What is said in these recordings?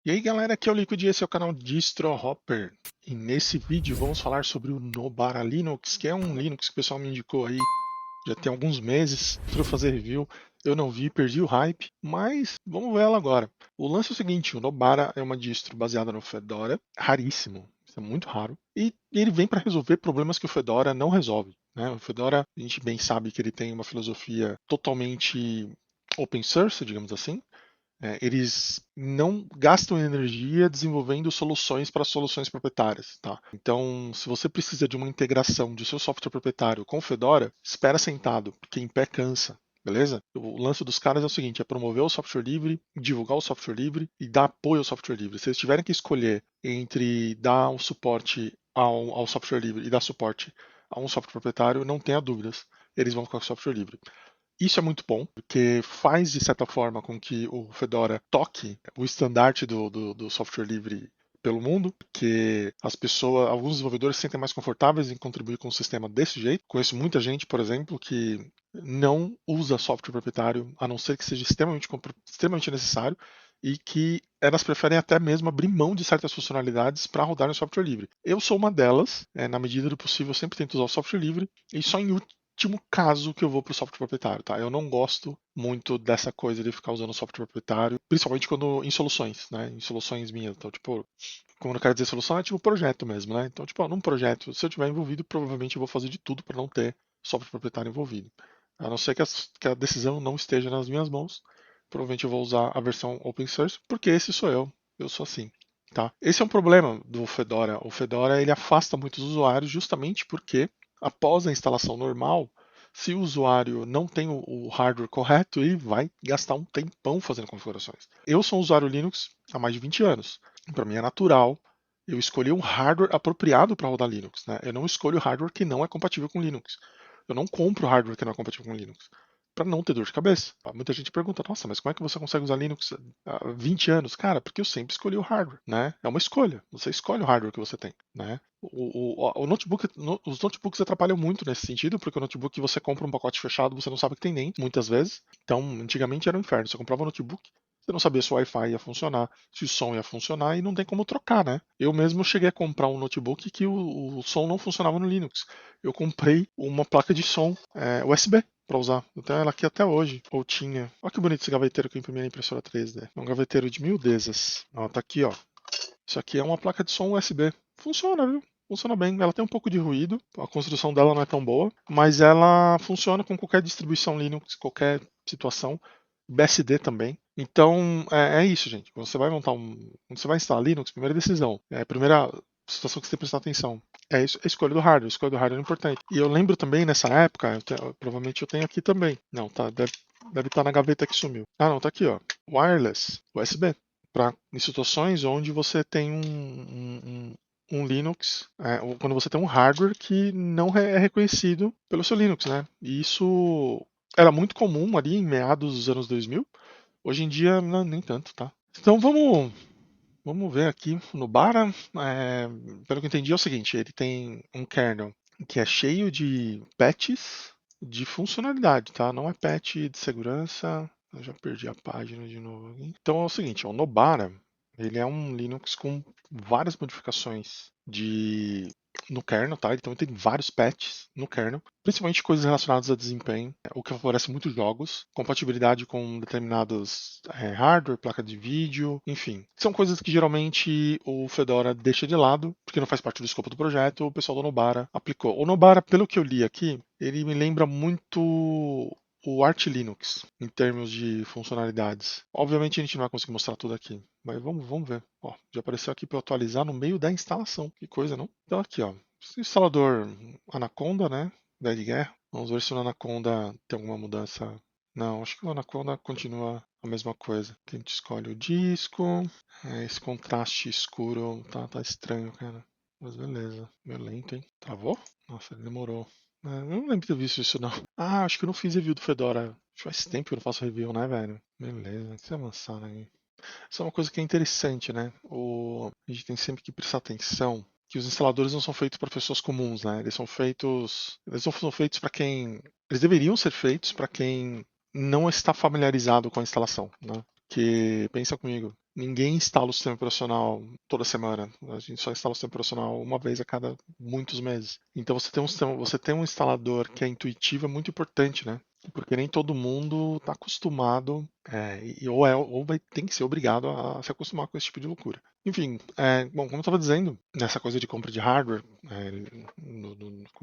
E aí galera, aqui é o Liquid e esse é o canal Distro Hopper. E nesse vídeo vamos falar sobre o Nobara Linux, que é um Linux que o pessoal me indicou aí já tem alguns meses para eu fazer review. Eu não vi, perdi o hype, mas vamos ver ela agora. O lance é o seguinte, o Nobara é uma distro baseada no Fedora, raríssimo, isso é muito raro, e ele vem para resolver problemas que o Fedora não resolve, né? O Fedora, a gente bem sabe que ele tem uma filosofia totalmente open source, digamos assim. Eles não gastam energia desenvolvendo soluções para soluções proprietárias, tá? Então, se você precisa de uma integração de seu software proprietário com Fedora, espera sentado, porque em pé cansa. Beleza? O lance dos caras é o seguinte: é promover o software livre, divulgar o software livre e dar apoio ao software livre. Se eles tiverem que escolher entre dar um suporte ao software livre e dar suporte a um software proprietário, não tenha dúvidas, eles vão ficar com o software livre. Isso é muito bom, porque faz, de certa forma, com que o Fedora toque o estandarte do software livre pelo mundo, que as pessoas, alguns desenvolvedores se sentem mais confortáveis em contribuir com o sistema desse jeito. Conheço muita gente, por exemplo, que não usa software proprietário, a não ser que seja extremamente necessário, e que elas preferem até mesmo abrir mão de certas funcionalidades para rodar no software livre. Eu sou uma delas, na medida do possível, eu sempre tento usar o software livre, e só em último caso que eu vou para o software proprietário, tá? Eu não gosto muito dessa coisa de ficar usando software proprietário, principalmente quando em soluções, né? Em soluções minhas. Então, tipo, como eu não quero dizer solução, é tipo projeto mesmo, né? Então, tipo, num projeto, se eu tiver envolvido, provavelmente eu vou fazer de tudo para não ter software proprietário envolvido. A não ser que a decisão não esteja nas minhas mãos, provavelmente eu vou usar a versão open source, porque esse sou eu sou assim. Tá? Esse é um problema do Fedora. O Fedora ele afasta muitos usuários justamente porque após a instalação normal, se o usuário não tem o hardware correto, ele vai gastar um tempão fazendo configurações. Eu sou um usuário Linux há mais de 20 anos. Para mim é natural eu escolher um hardware apropriado para rodar Linux. Né? Eu não escolho hardware que não é compatível com Linux. Eu não compro hardware que não é compatível com Linux para não ter dor de cabeça. Muita gente pergunta, nossa, mas como é que você consegue usar Linux há 20 anos? Cara, porque eu sempre escolhi o hardware, né? É uma escolha. Você escolhe o hardware que você tem, né? O notebook, os notebooks atrapalham muito nesse sentido, porque o notebook você compra um pacote fechado, você não sabe que tem nem, muitas vezes. Então, antigamente era um inferno. Você comprava um notebook, você não sabia se o Wi-Fi ia funcionar, se o som ia funcionar e não tem como trocar, né? Eu mesmo cheguei a comprar um notebook que o som não funcionava no Linux. Eu comprei uma placa de som USB para usar. Eu tenho ela aqui até hoje. Ou tinha. Olha que bonito esse gaveteiro que eu imprimi na impressora 3D. É um gaveteiro de 1000 desas. Ó, tá aqui, ó. Isso aqui é uma placa de som USB. Funciona, viu? Funciona bem. Ela tem um pouco de ruído, a construção dela não é tão boa, mas ela funciona com qualquer distribuição Linux, qualquer situação. BSD também. Então, é isso, gente. Quando você vai quando você vai instalar Linux, primeira decisão, primeira situação que você tem que prestar atenção. É isso, a escolha do hardware. A escolha do hardware é importante. E eu lembro também nessa época, provavelmente eu tenho aqui também. Não, tá, deve estar na gaveta que sumiu. Ah, não, tá aqui, ó. Wireless, USB. Em situações onde você tem um Linux, ou quando você tem um hardware que não é reconhecido pelo seu Linux, né? E isso era muito comum ali em meados dos anos 2000. Hoje em dia, não, nem tanto, tá? Então vamos ver aqui no Bara. Pelo que eu entendi é o seguinte, ele tem um kernel que é cheio de patches de funcionalidade, tá? Não é patch de segurança. Eu já perdi a página de novo aqui. Então é o seguinte, o Nobara, ele é um Linux com várias modificações no kernel, tá? Ele também tem vários patches no kernel, principalmente coisas relacionadas a desempenho, o que favorece muitos jogos, compatibilidade com determinados hardware, placa de vídeo, enfim. São coisas que geralmente o Fedora deixa de lado, porque não faz parte do escopo do projeto, o pessoal do Nobara aplicou. O Nobara, pelo que eu li aqui, ele me lembra muito o Arch Linux em termos de funcionalidades. Obviamente a gente não vai conseguir mostrar tudo aqui, mas vamos ver. Ó, já apareceu aqui para eu atualizar no meio da instalação. Que coisa, não? Então aqui, ó. Instalador Anaconda, né? Da Edguerra. Vamos ver se o Anaconda tem alguma mudança. Não, acho que o Anaconda continua a mesma coisa. A gente escolhe o disco. Esse contraste escuro tá estranho, cara. Mas beleza. Meio lento, hein? Travou? Nossa, ele demorou. Eu não lembro de ter visto isso, não. Ah, acho que eu não fiz review do Fedora. Faz tempo que eu não faço review, né, velho? Beleza, deixa eu avançar aí. Isso é uma coisa que é interessante, né? A gente tem sempre que prestar atenção que os instaladores não são feitos para pessoas comuns, né? Eles não são feitos para quem, eles deveriam ser feitos para quem não está familiarizado com a instalação, né? Que pensa comigo, Ninguém instala o sistema operacional toda semana. A gente só instala o sistema operacional uma vez a cada muitos meses. Então você tem um instalador que é intuitivo é muito importante, né? Porque nem todo mundo está acostumado, ou tem que ser obrigado a se acostumar com esse tipo de loucura. Enfim, bom, como eu estava dizendo, nessa coisa de compra de hardware,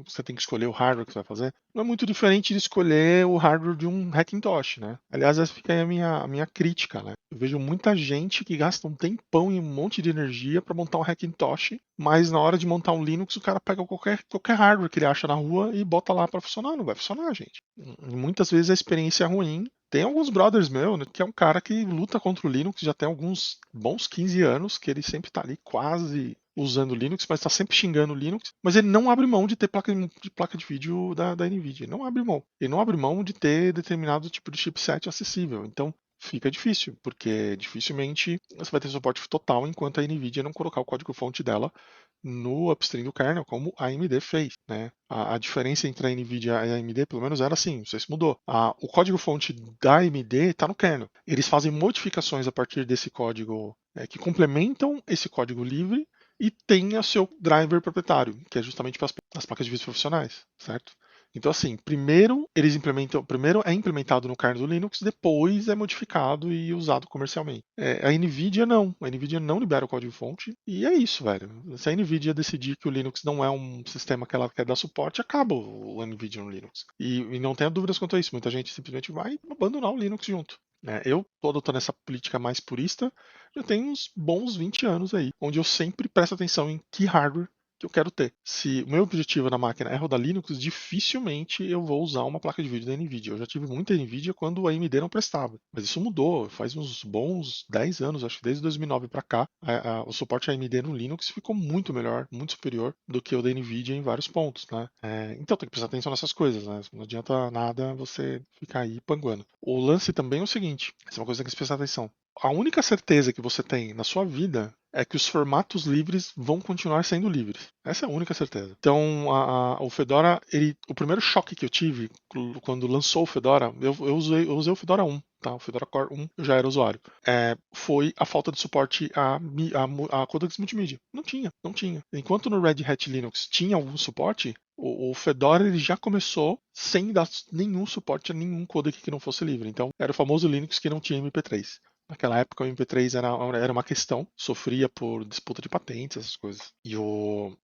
você tem que escolher o hardware que você vai fazer, não é muito diferente de escolher o hardware de um Hackintosh, né? Aliás, essa fica aí a minha crítica, né? Eu vejo muita gente que gasta um tempão e um monte de energia para montar um Hackintosh, mas na hora de montar um Linux, o cara pega qualquer hardware que ele acha na rua e bota lá para funcionar. Não vai funcionar, gente. E muitas vezes a experiência é ruim. Tem alguns brothers meu, né, que é um cara que luta contra o Linux já tem alguns bons 15 anos, que ele sempre tá ali quase usando o Linux, mas tá sempre xingando o Linux, mas ele não abre mão de ter placa de vídeo da NVIDIA. Ele não abre mão. Ele não abre mão de ter determinado tipo de chipset acessível. Então, fica difícil, porque dificilmente você vai ter suporte total enquanto a NVIDIA não colocar o código-fonte dela no upstream do kernel, como a AMD fez, né? A diferença entre a NVIDIA e a AMD, pelo menos era assim, não sei se mudou. O código-fonte da AMD está no kernel. Eles fazem modificações a partir desse código que complementam esse código livre e tem o seu driver proprietário, que é justamente para as placas de vídeo profissionais, certo? Então, assim, primeiro é implementado no kernel do Linux, depois é modificado e usado comercialmente. A NVIDIA não. A NVIDIA não libera o código-fonte e é isso, velho. Se a NVIDIA decidir que o Linux não é um sistema que ela quer dar suporte, acaba o NVIDIA no Linux. E não tenha dúvidas quanto a isso. Muita gente simplesmente vai abandonar o Linux junto. Eu tô adotando essa política mais purista já tem uns bons 20 anos aí, onde eu sempre presto atenção em que hardware que eu quero ter. Se o meu objetivo na máquina é rodar Linux, dificilmente eu vou usar uma placa de vídeo da NVIDIA. Eu já tive muita NVIDIA quando a AMD não prestava. Mas isso mudou, faz uns bons 10 anos, acho que desde 2009 para cá, o suporte AMD no Linux ficou muito melhor, muito superior do que o da NVIDIA em vários pontos, né? Então tem que prestar atenção nessas coisas, né? Não adianta nada você ficar aí panguando. O lance também é o seguinte, essa é uma coisa que tem que prestar atenção. A única certeza que você tem na sua vida é que os formatos livres vão continuar sendo livres. Essa é a única certeza. Então, o Fedora, o primeiro choque que eu tive quando lançou o Fedora, eu usei o Fedora 1, tá? O Fedora Core 1, eu já era usuário. Foi a falta de suporte a codecs multimídia. Não tinha. Enquanto no Red Hat Linux tinha algum suporte, o Fedora ele já começou sem dar nenhum suporte a nenhum codec que não fosse livre. Então, era o famoso Linux que não tinha MP3. Naquela época o MP3 era uma questão, sofria por disputa de patentes, essas coisas. O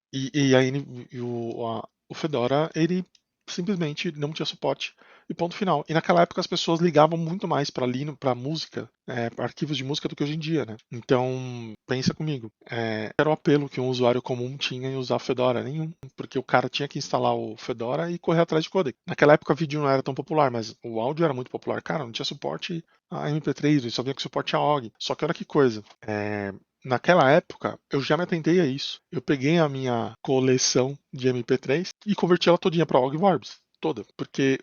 Fedora, ele simplesmente não tinha suporte e ponto final. E naquela época as pessoas ligavam muito mais para música, para arquivos de música do que hoje em dia, né? Então, pensa comigo, era o apelo que um usuário comum tinha em usar Fedora? Nenhum, porque o cara tinha que instalar o Fedora e correr atrás de codec. Naquela época o vídeo não era tão popular, mas o áudio era muito popular. Cara, não tinha suporte a MP3, só vinha com suporte a OGG. Só que olha que coisa, naquela época, eu já me atentei a isso. Eu peguei a minha coleção de MP3 e converti ela todinha para OGG Varbs. Toda. Porque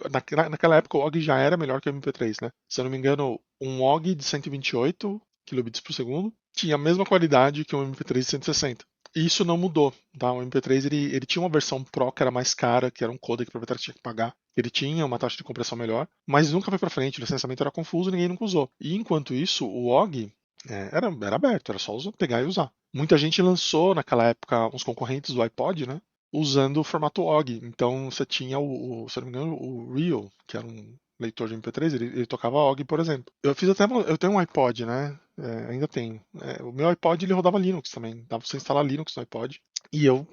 naquela época o OGG já era melhor que o MP3, né? Se eu não me engano, um OGG de 128 kilobits por segundo tinha a mesma qualidade que um MP3 de 160. E isso não mudou, tá? O MP3 ele tinha uma versão Pro que era mais cara, que era um codec que o proprietário tinha que pagar. Ele tinha uma taxa de compressão melhor, mas nunca foi para frente. O licenciamento era confuso e ninguém nunca usou. E enquanto isso, o OGG era aberto, era só pegar e usar. Muita gente lançou naquela época uns concorrentes do iPod, né? Usando o formato OGG. Então você tinha se eu não me engano, o Real, que era um leitor de MP3, ele tocava OGG, por exemplo. Eu tenho um iPod, né? Ainda tenho. O meu iPod ele rodava Linux também. Dava pra você instalar Linux no iPod. E eu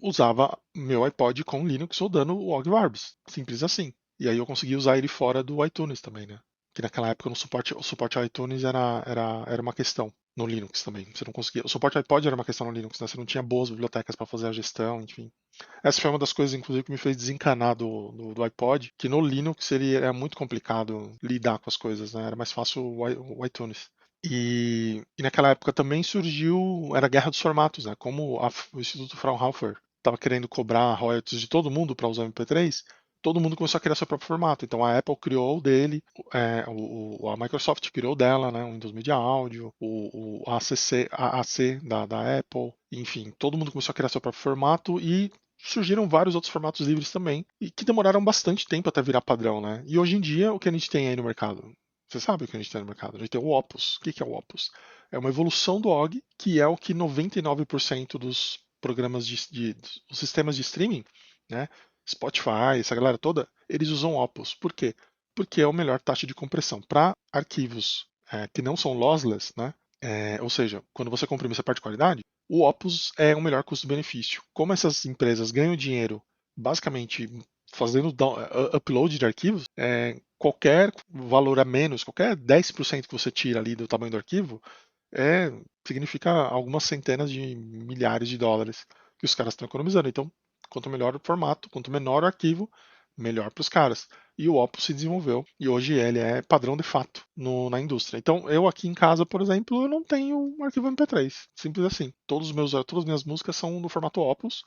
usava meu iPod com Linux rodando o OGG Varbs. Simples assim. E aí eu consegui usar ele fora do iTunes também, né? Que naquela época o suporte ao iTunes era uma questão no Linux também. Você não conseguia. O suporte ao iPod era uma questão no Linux, né? Você não tinha boas bibliotecas para fazer a gestão, enfim. Essa foi uma das coisas, inclusive, que me fez desencanar do iPod, que no Linux ele era muito complicado lidar com as coisas, né? Era mais fácil o iTunes. E naquela época também surgiu, era a guerra dos formatos, né? Como o Instituto Fraunhofer estava querendo cobrar royalties de todo mundo para usar o MP3, todo mundo começou a criar seu próprio formato. Então a Apple criou o dele, a Microsoft criou o dela, né? O Windows Media Audio, o AAC da Apple, enfim, todo mundo começou a criar seu próprio formato e surgiram vários outros formatos livres também, e que demoraram bastante tempo até virar padrão, né? E hoje em dia, o que a gente tem aí no mercado? Você sabe o que a gente tem no mercado? A gente tem o Opus. O que é o Opus? É uma evolução do OGG, que é o que 99% dos programas os sistemas de streaming, né? Spotify, essa galera toda, eles usam Opus. Por quê? Porque é a melhor taxa de compressão. Para arquivos que não são lossless, né? Ou seja, quando você comprime essa parte de qualidade, o Opus é o melhor custo-benefício. Como essas empresas ganham dinheiro basicamente fazendo upload de arquivos, qualquer valor a menos, qualquer 10% que você tira ali do tamanho do arquivo, significa algumas centenas de milhares de dólares que os caras estão economizando. Então, quanto melhor o formato, quanto menor o arquivo, melhor para os caras. E o Opus se desenvolveu e hoje ele é padrão de fato na indústria. Então, eu aqui em casa, por exemplo, eu não tenho um arquivo MP3. Simples assim. Todas as minhas músicas são no formato Opus.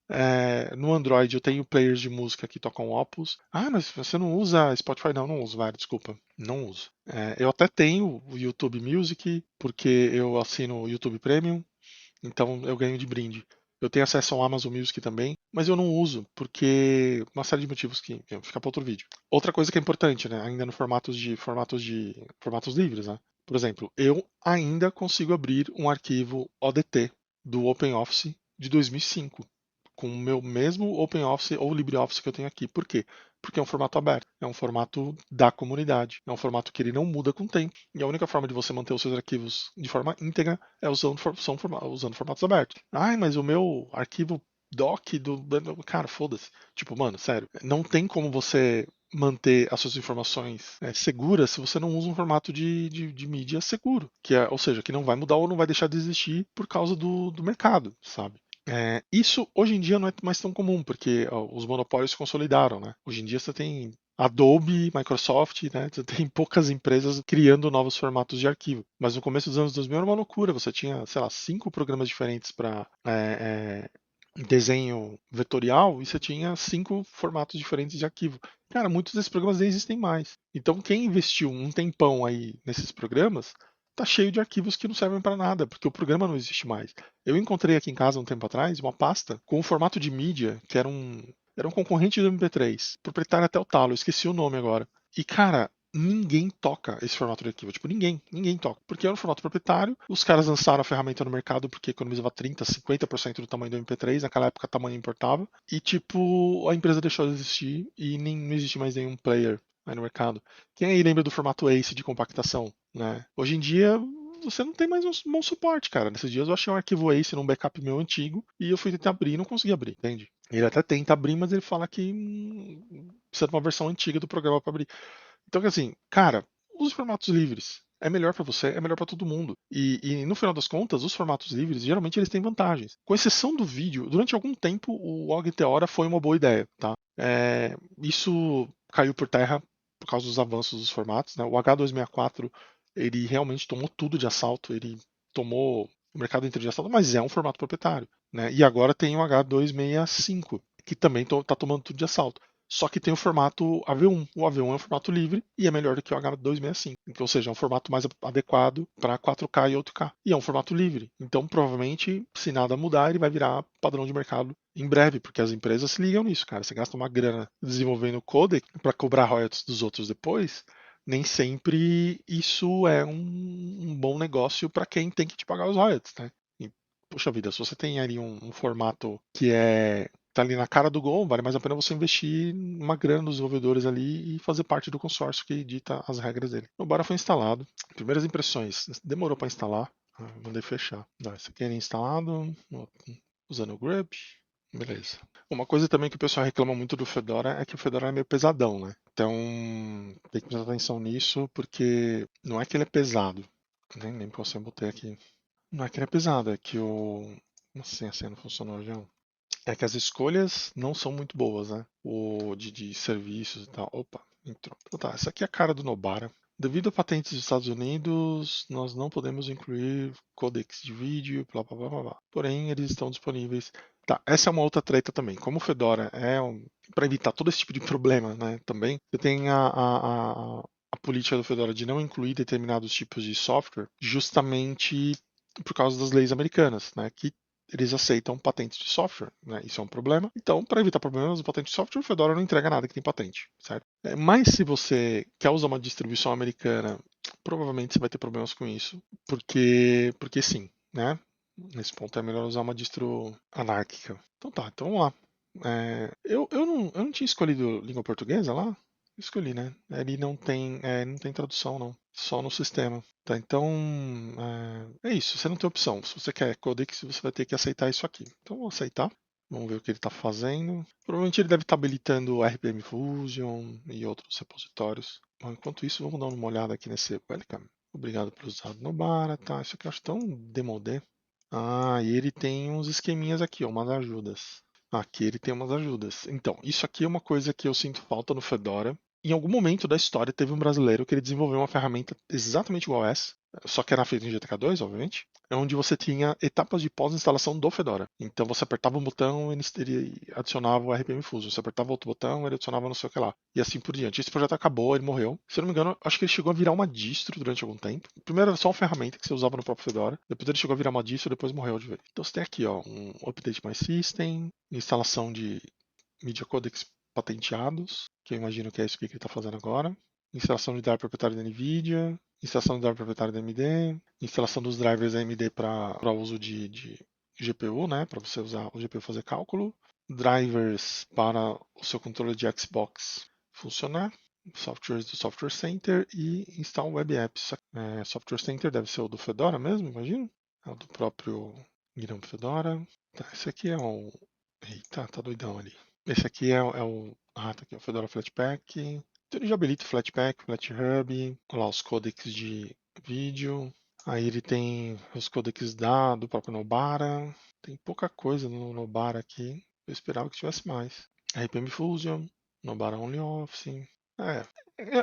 No Android eu tenho players de música que tocam Opus. Ah, mas você não usa Spotify? Não, não uso, vai, desculpa. Não uso. Eu até tenho o YouTube Music, porque eu assino o YouTube Premium, então eu ganho de brinde. Eu tenho acesso ao Amazon Music também, mas eu não uso, porque uma série de motivos que fica para outro vídeo. Outra coisa que é importante, né, ainda no formatos livres, né? Por exemplo, eu ainda consigo abrir um arquivo ODT do OpenOffice de 2005 com o meu mesmo OpenOffice ou LibreOffice que eu tenho aqui. Por quê? Porque é um formato aberto, é um formato da comunidade, é um formato que ele não muda com o tempo. E a única forma de você manter os seus arquivos de forma íntegra é usando formatos abertos. Ai, mas o meu arquivo doc do. Cara, foda-se. Tipo, mano, sério. Não tem como você manter as suas informações seguras se você não usa um formato de mídia seguro. Ou seja, que não vai mudar ou não vai deixar de existir por causa do mercado, sabe? Isso hoje em dia não é mais tão comum, porque os monopólios se consolidaram, né? Hoje em dia você tem Adobe, Microsoft, né? Você tem poucas empresas criando novos formatos de arquivo. Mas no começo dos anos 2000 era uma loucura. Você tinha, sei lá, 5 programas diferentes para desenho vetorial e você tinha 5 formatos diferentes de arquivo. Cara, muitos desses programas nem existem mais. Então, quem investiu um tempão aí nesses programas tá cheio de arquivos que não servem para nada, porque o programa não existe mais. Eu encontrei aqui em casa um tempo atrás uma pasta com um formato de mídia que era um concorrente do MP3, proprietário até o talo, eu esqueci o nome agora. E cara, ninguém toca esse formato de arquivo. Tipo, ninguém toca. Porque é um formato proprietário, os caras lançaram a ferramenta no mercado porque economizava 30, 50% do tamanho do MP3, naquela época tamanho importava. E tipo, a empresa deixou de existir e nem, não existe mais nenhum player aí no mercado. Quem aí lembra do formato ACE de compactação? Né? Hoje em dia, você não tem mais um bom suporte, cara. Nesses dias eu achei um arquivo ACE num backup meu antigo e eu fui tentar abrir e não consegui abrir, entende? Ele até tenta abrir, mas ele fala que precisa de uma versão antiga do programa para abrir. Então, assim, cara, use formatos livres. É melhor para você, é melhor para todo mundo. E no final das contas, os formatos livres, geralmente eles têm vantagens. Com exceção do vídeo, durante algum tempo o OGG Theora foi uma boa ideia, tá? Isso caiu por terra por causa dos avanços dos formatos, né? O H264, ele realmente tomou tudo de assalto, ele tomou o mercado inteiro de assalto, mas é um formato proprietário, né? E agora tem o H265, que também está tomando tudo de assalto. Só que tem o formato AV1. O AV1 é um formato livre e é melhor do que o H265. Então, ou seja, é um formato mais adequado para 4K e 8K. E é um formato livre. Então, provavelmente, se nada mudar, ele vai virar padrão de mercado em breve, porque as empresas se ligam nisso, cara. Você gasta uma grana desenvolvendo codec para cobrar royalties dos outros depois. Nem sempre isso é um bom negócio para quem tem que te pagar os royalties, né? E, poxa vida, se você tem ali um formato que tá ali na cara do gol, vale mais a pena você investir uma grana nos desenvolvedores ali e fazer parte do consórcio que dita as regras dele. O Bara foi instalado. Primeiras impressões, demorou para instalar. Mandei fechar. Isso aqui era instalado, usando o grep. Beleza. Uma coisa também que o pessoal reclama muito do Fedora é que o Fedora é meio pesadão, né? Então tem que prestar atenção nisso, porque não é que ele é pesado. Nem lembro qual eu botei aqui. Não é que ele é pesado, é que o. Assim, a senha não funcionou já. É que as escolhas não são muito boas, né? De serviços e tal. Opa, entrou. Então tá, essa aqui é a cara do Nobara. Devido a patentes dos Estados Unidos, nós não podemos incluir codecs de vídeo, blá blá blá blá blá. Porém, eles estão disponíveis. Tá, essa é uma outra treta também. Como o Fedora para evitar todo esse tipo de problema, né? Também, você tem a política do Fedora de não incluir determinados tipos de software, justamente por causa das leis americanas, né? Que eles aceitam patentes de software, né? Isso é um problema. Então, para evitar problemas de patente de software, o Fedora não entrega nada que tem patente, certo? Mas se você quer usar uma distribuição americana provavelmente você vai ter problemas com isso, porque sim, né? Nesse ponto é melhor usar uma distro anárquica. Então tá, então vamos lá. Eu não tinha escolhido língua portuguesa lá? Escolhi, né? Ele não tem tradução, não. Só no sistema. Tá, então é isso. Você não tem opção. Se você quer codex, você vai ter que aceitar isso aqui. Então vou aceitar. Vamos ver o que ele está fazendo. Provavelmente ele deve estar habilitando o RPM Fusion e outros repositórios. Bom, enquanto isso, vamos dar uma olhada aqui nesse welcome. Obrigado por usar no Bara, tá? Isso aqui eu acho tão demodé. Ah, e ele tem uns esqueminhas aqui, ó, umas ajudas. Aqui ele tem umas ajudas. Então, isso aqui é uma coisa que eu sinto falta no Fedora. Em algum momento da história teve um brasileiro que ele desenvolveu uma ferramenta exatamente igual a essa, só que era feita em GTK2, obviamente, onde você tinha etapas de pós-instalação do Fedora. Então você apertava um botão, ele adicionava o RPM Fusion. Você apertava outro botão, ele adicionava não sei o que lá. E assim por diante. Esse projeto acabou, ele morreu. Se eu não me engano, acho que ele chegou a virar uma distro durante algum tempo. Primeiro era só uma ferramenta que você usava no próprio Fedora. Depois ele chegou a virar uma distro, depois morreu de vez. Então você tem aqui, ó, um Update My System, instalação de Media Codecs patenteados, que eu imagino que é isso que ele está fazendo agora. Instalação de driver proprietário da NVIDIA, instalação de driver proprietário da AMD, instalação dos drivers da AMD para uso de GPU, né, para você usar o GPU fazer cálculo, drivers para o seu controle de Xbox funcionar, softwares do Software Center e instalar Web Apps. Software Center deve ser o do Fedora mesmo, imagino. É o do próprio GNOME Fedora. Tá, esse aqui é o... Eita, tá doidão ali. Esse aqui é o... Ah, tá aqui, o Fedora Flatpak. Então ele já habilita o Flatpak, FlatHub, lá os codecs de vídeo. Aí ele tem os codecs do próprio Nobara. Tem pouca coisa no Nobara aqui. Eu esperava que tivesse mais. RPM Fusion, Nobara OnlyOffice.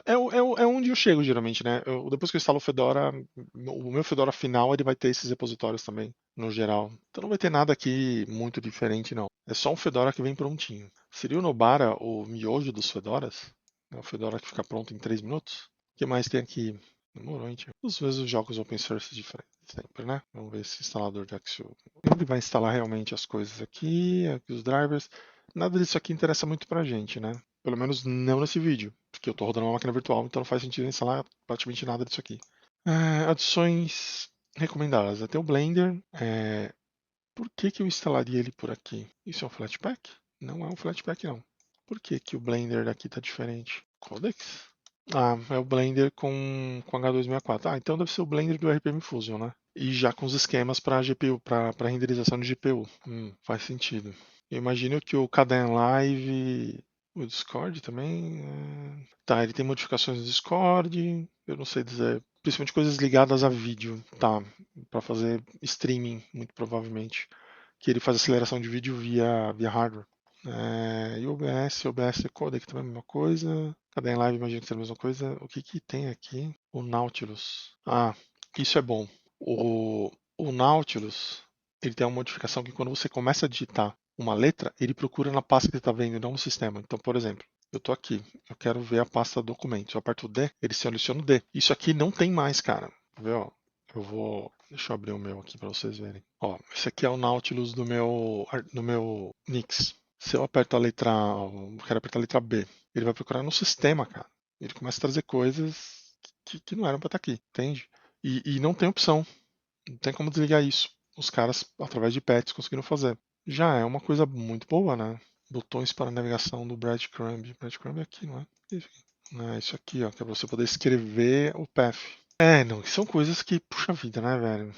É onde eu chego geralmente, né? Depois que eu instalo o Fedora, o meu Fedora final ele vai ter esses repositórios também, no geral. Então não vai ter nada aqui muito diferente, não. É só um Fedora que vem prontinho. Seria o Nobara o miojo dos Fedoras? É o Fedora que fica pronto em 3 minutos? O que mais tem aqui? Demorou, hein, tio? Os mesmos jogos open source diferentes sempre, né? Vamos ver esse instalador de Axio. Ele vai instalar realmente as coisas aqui os drivers. Nada disso aqui interessa muito pra gente, né? Pelo menos não nesse vídeo, porque eu estou rodando uma máquina virtual, então não faz sentido instalar praticamente nada disso aqui. Adições recomendadas. Até o Blender. Por que eu instalaria ele por aqui? Isso é um Flatpak? Não é um Flatpak, não. Por que o Blender daqui está diferente? Codecs? Ah, é o Blender com H264. Ah, então deve ser o Blender do RPM Fusion, né? E já com os esquemas para GPU, para renderização de GPU. Faz sentido. Eu imagino que o Kden Live, o Discord também. Tá, ele tem modificações no Discord. Eu não sei dizer. Principalmente coisas ligadas a vídeo, tá? Para fazer streaming, muito provavelmente. Que ele faz aceleração de vídeo via hardware. E OBS Codec também é a mesma coisa. Kden Live imagino que seja a mesma coisa. O que tem aqui? O Nautilus. Ah, isso é bom. O Nautilus, ele tem uma modificação que quando você começa a digitar uma letra, ele procura na pasta que você está vendo, não no sistema. Então, por exemplo, eu estou aqui, eu quero ver a pasta documentos. Eu aperto o D, ele seleciona o D. Isso aqui não tem mais, cara. Tá vendo? Ó, deixa eu abrir o meu aqui para vocês verem. Ó, esse aqui é o Nautilus do meu Nix. Se eu aperto a letra, eu quero apertar a letra B, ele vai procurar no sistema, cara. Ele começa a trazer coisas que não eram para estar aqui, entende? E não tem opção, não tem como desligar isso. Os caras, através de patches, conseguiram fazer. Já é uma coisa muito boa, né? Botões para navegação do Breadcrumb. Breadcrumb é aqui, não é? Enfim. É isso aqui, ó, que é pra você poder escrever o path. Não, são coisas que, puxa vida, né, velho?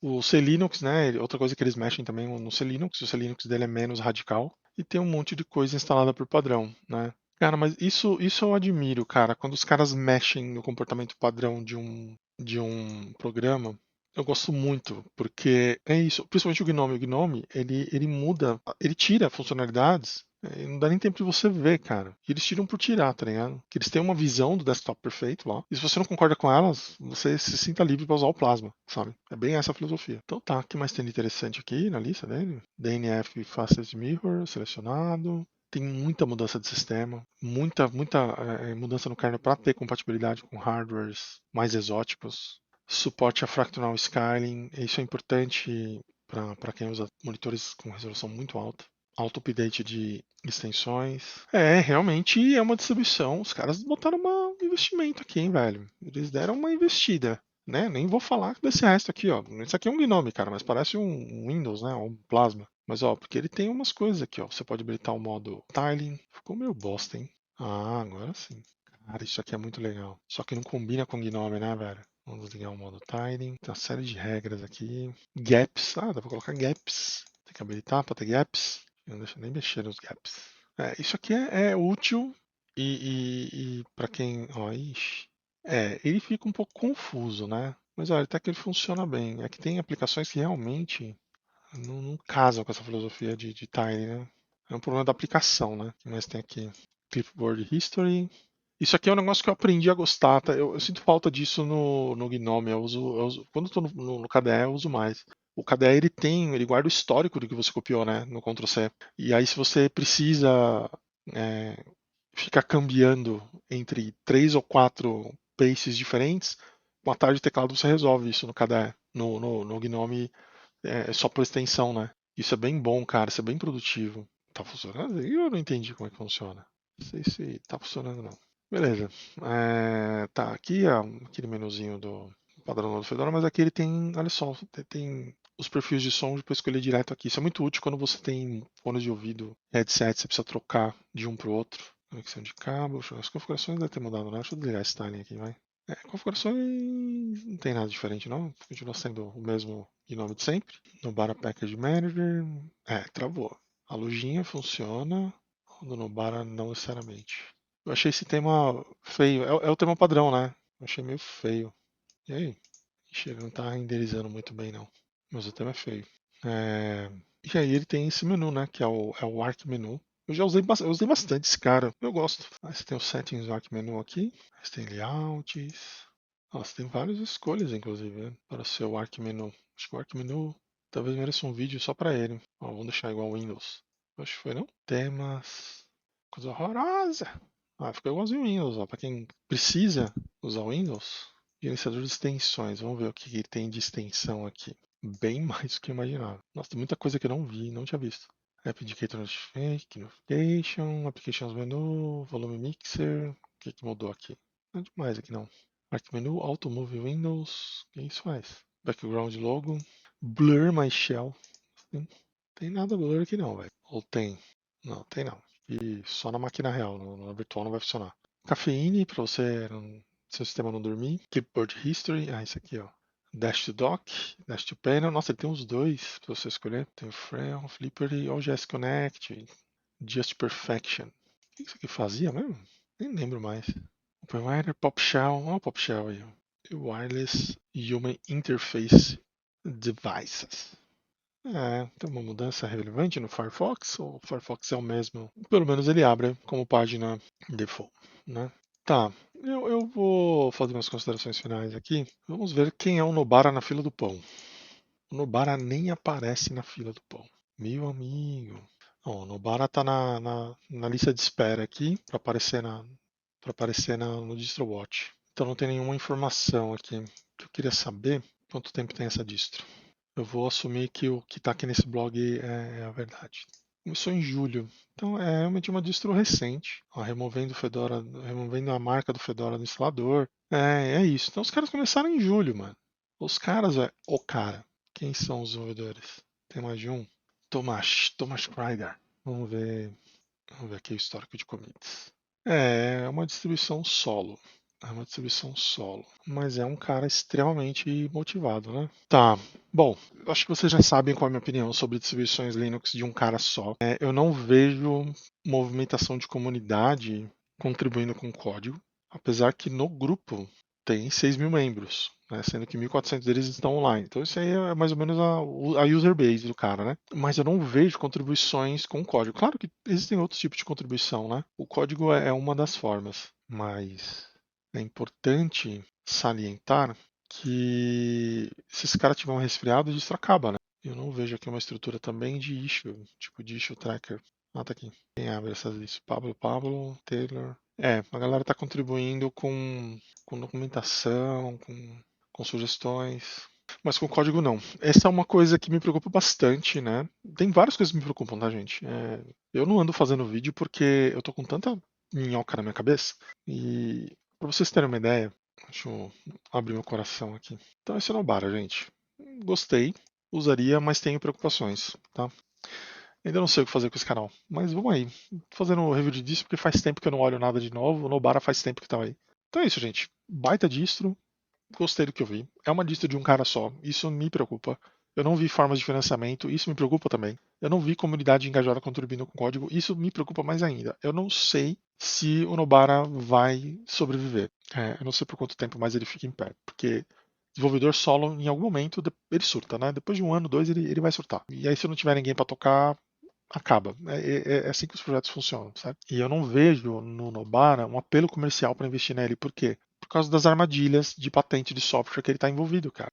O C-Linux, né? Outra coisa que eles mexem também no C-Linux, o C-Linux dele é menos radical e tem um monte de coisa instalada por padrão, né? Cara, mas isso eu admiro, cara. Quando os caras mexem no comportamento padrão de um programa, eu gosto muito, porque é isso. Principalmente o Gnome. O Gnome, ele muda, ele tira funcionalidades. Não dá nem tempo de você ver, cara. E eles tiram por tirar, tá ligado? Que eles têm uma visão do desktop perfeito lá. E se você não concorda com elas, você se sinta livre para usar o Plasma, sabe? É bem essa a filosofia. Então tá, o que mais tem de interessante aqui na lista dele? DNF Fastest Mirror, selecionado. Tem muita mudança de sistema, muita mudança no kernel para ter compatibilidade com hardwares mais exóticos. Suporte a fractional scaling, isso é importante para quem usa monitores com resolução muito alta. auto-update de extensões. É, realmente é uma distribuição. Os caras botaram um investimento aqui, hein, velho. Eles deram uma investida, né? Nem vou falar desse resto aqui, ó. Isso aqui é um Gnome, cara, mas parece um Windows, né? Um Plasma. Mas, ó, porque ele tem umas coisas aqui, ó. Você pode habilitar o modo tiling. Ficou meio bosta, hein? Ah, agora sim. Cara, isso aqui é muito legal. Só que não combina com Gnome, né, velho? Vamos ligar o modo tiling. Tem uma série de regras aqui. Gaps. Ah, dá pra colocar gaps. Tem que habilitar para ter gaps. Não deixa nem mexer nos gaps. É, isso aqui é útil e para quem. Ó, ixi. Ele fica um pouco confuso, né? Mas olha, até que ele funciona bem. É que tem aplicações que realmente não casam com essa filosofia de Tiny, né? É um problema da aplicação, né? O que mais tem aqui? Clipboard History. Isso aqui é um negócio que eu aprendi a gostar, tá? Eu sinto falta disso no Gnome. Quando eu tô no KDE, eu uso mais. O KDE ele guarda o histórico do que você copiou, né? No Ctrl C. E aí, se você precisa é, ficar cambiando entre 3 ou 4 pastes diferentes, com a tecla de teclado você resolve isso no KDE. No Gnome é só por extensão, né? Isso é bem bom, cara. Isso é bem produtivo. Tá funcionando? Eu não entendi como é que funciona. Não sei se tá funcionando, não. Beleza. Tá, aqui é aquele menuzinho do padrão do Fedora, mas aqui ele tem, olha só, tem os perfis de som para escolher direto aqui. Isso é muito útil quando você tem fones de ouvido, headset, você precisa trocar de um para o outro. Conexão de cabo, as configurações devem ter mudado, né? Deixa eu desligar esse tiling aqui, vai. Configurações não tem nada diferente, não. Continua sendo o mesmo nome de sempre. No Bara Package Manager, travou. A lojinha funciona, no Nobara não necessariamente. Eu achei esse tema feio. É o tema padrão, né? Eu achei meio feio. E aí? Ixi, ele não tá renderizando muito bem, não. Mas o tema é feio. É, E aí ele tem esse menu, né? Que é o Arc Menu. Eu usei bastante esse cara. Eu gosto. Aí você tem os settings do Arc Menu aqui. Aí você tem layouts. Nossa, tem várias escolhas, inclusive, né, para o seu Arc Menu. Acho que o Arc Menu talvez mereça um vídeo só para ele. Ó, vamos deixar igual ao Windows. Acho que foi, não? Temas. Coisa horrorosa. Ficou igualzinho o Windows, ó. Para quem precisa usar o Windows. Gerenciador de extensões. Vamos ver o que tem de extensão aqui. Bem mais do que eu imaginava. Nossa, tem muita coisa que eu não vi, não tinha visto. App Indicator Notification, Applications Menu, Volume Mixer. O que mudou aqui? Não é demais aqui não. Arc Menu, Auto Move Windows. O que isso faz? Background Logo. Blur My Shell. Não tem nada blur aqui não, velho. Ou tem? Não, tem não. E só na máquina real, na virtual não vai funcionar. Cafeine, para você seu sistema não dormir. Clipboard History, isso aqui, ó. Dash to Dock, Dash to Panel. Nossa, ele tem os dois para você escolher. Tem o Frame, Flipper, OGS Connect, Just Perfection. O que isso aqui fazia mesmo? Nem lembro mais. OpenWriter, PopShell, olha o PopShell aí. Wireless Human Interface Devices. Tem uma mudança relevante no Firefox, ou o Firefox é o mesmo? Pelo menos ele abre como página default, né? Tá, eu vou fazer umas considerações finais aqui. Vamos ver quem é o Nobara na fila do pão. O Nobara nem aparece na fila do pão. Meu amigo. Ó, o Nobara tá na lista de espera aqui para aparecer no DistroWatch. Então não tem nenhuma informação aqui. O que eu queria saber, quanto tempo tem essa distro. Eu vou assumir que o que está aqui nesse blog é a verdade. Começou em julho, então é realmente uma distro recente, ó, removendo o Fedora, removendo a marca do Fedora do instalador. É isso. Então os caras começaram em julho, mano. Os caras, o cara. Quem são os desenvolvedores? Tem mais de um? Thomas Kreider. Vamos ver aqui o histórico de commits. É uma distribuição solo. É uma distribuição solo. Mas é um cara extremamente motivado, né? Tá. Bom, acho que vocês já sabem qual é a minha opinião sobre distribuições Linux de um cara só. Eu não vejo movimentação de comunidade contribuindo com código, apesar que no grupo tem 6 mil membros, né, sendo que 1.400 deles estão online. Então isso aí é mais ou menos a user base do cara, né? Mas eu não vejo contribuições com código. Claro que existem outros tipos de contribuição, né? O código é uma das formas, mas é importante salientar que se esse cara tiver um resfriado, isso acaba, né? Eu não vejo aqui uma estrutura também de issue, tipo de issue tracker. Tá aqui. Quem abre essas listas? Pablo, Taylor. A galera tá contribuindo com documentação, com sugestões. Mas com código não. Essa é uma coisa que me preocupa bastante, né? Tem várias coisas que me preocupam, tá, gente? Eu não ando fazendo vídeo porque eu tô com tanta minhoca na minha cabeça. E pra vocês terem uma ideia, deixa eu abrir meu coração aqui. Então esse é o Nobara, gente. Gostei, usaria, mas tenho preocupações, tá? Ainda não sei o que fazer com esse canal, mas vamos aí. Tô fazendo um review disso porque faz tempo que eu não olho nada de novo. O Nobara faz tempo que tá aí. Então é isso, gente. Baita distro, gostei do que eu vi. É uma distro de um cara só, isso me preocupa. Eu não vi formas de financiamento, isso me preocupa também. Eu não vi comunidade engajada contribuindo com código, isso me preocupa mais ainda. Eu não sei se o Nobara vai sobreviver. Eu não sei por quanto tempo mais ele fica em pé, porque desenvolvedor solo, em algum momento, ele surta, né? Depois de um ano, dois, ele vai surtar. E aí, se não tiver ninguém para tocar, acaba. É assim que os projetos funcionam, certo? E eu não vejo no Nobara um apelo comercial para investir nele. Por quê? Por causa das armadilhas de patente de software que ele está envolvido, cara.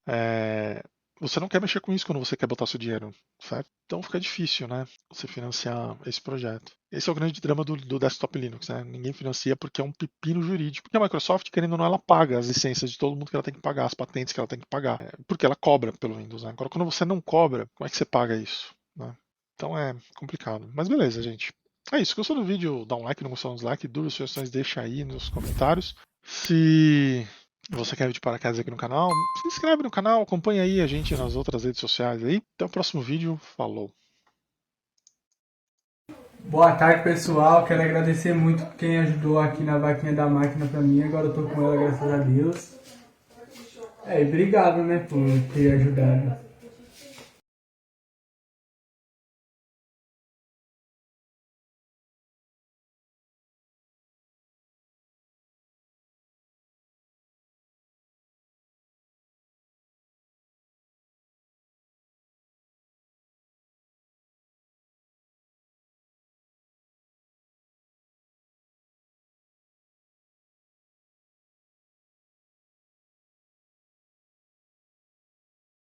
Você não quer mexer com isso quando você quer botar seu dinheiro, certo? Então fica difícil, né? Você financiar esse projeto. Esse é o grande drama do desktop Linux, né? Ninguém financia porque é um pepino jurídico. Porque a Microsoft, querendo ou não, ela paga as licenças de todo mundo que ela tem que pagar, as patentes que ela tem que pagar. Porque ela cobra pelo Windows, né? Agora, quando você não cobra, como é que você paga isso, né? Então é complicado. Mas beleza, gente. É isso. Gostou do vídeo? Dá um like, não gostou, um dislike. Dúvidas, sugestões, deixa aí nos comentários. Se você quer vir de paraquedas aqui no canal, se inscreve no canal, acompanha aí a gente nas outras redes sociais aí. Até o próximo vídeo. Falou! Boa tarde, pessoal. Quero agradecer muito quem ajudou aqui na vaquinha da máquina pra mim. Agora eu tô com ela, graças a Deus. E obrigado, né, por ter ajudado.